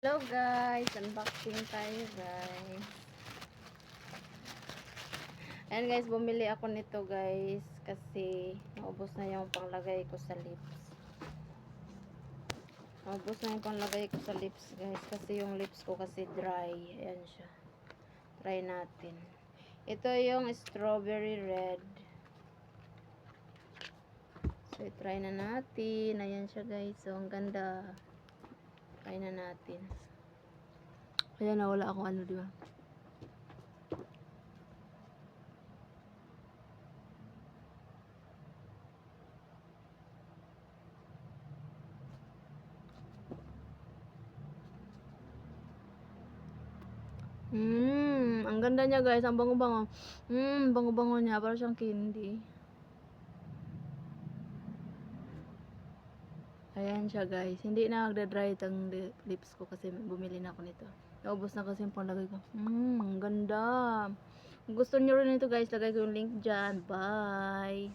Hello guys, unboxing tayo guys. Ayan guys, bumili ako nito guys kasi naubos na yung panglagay ko sa lips. Naubos na yung panglagay ko sa lips guys kasi yung lips ko kasi dry. Ayan siya. Try natin. Ito yung strawberry red. So, try na natin. Ayan siya guys. So, ang ganda. Try na natin. Kaya nawala akong ano, di ba? Ang ganda niya guys, ang bango-bango. Bango-bango niya, para siyang candy. Ayan siya guys. Hindi na magda-dry itong lips ko kasi bumili na ako nito. Naubos na kasi yung panglagay ko. Ang ganda. Kung gusto niyo rin ito guys, lagay ko yung link dyan. Bye!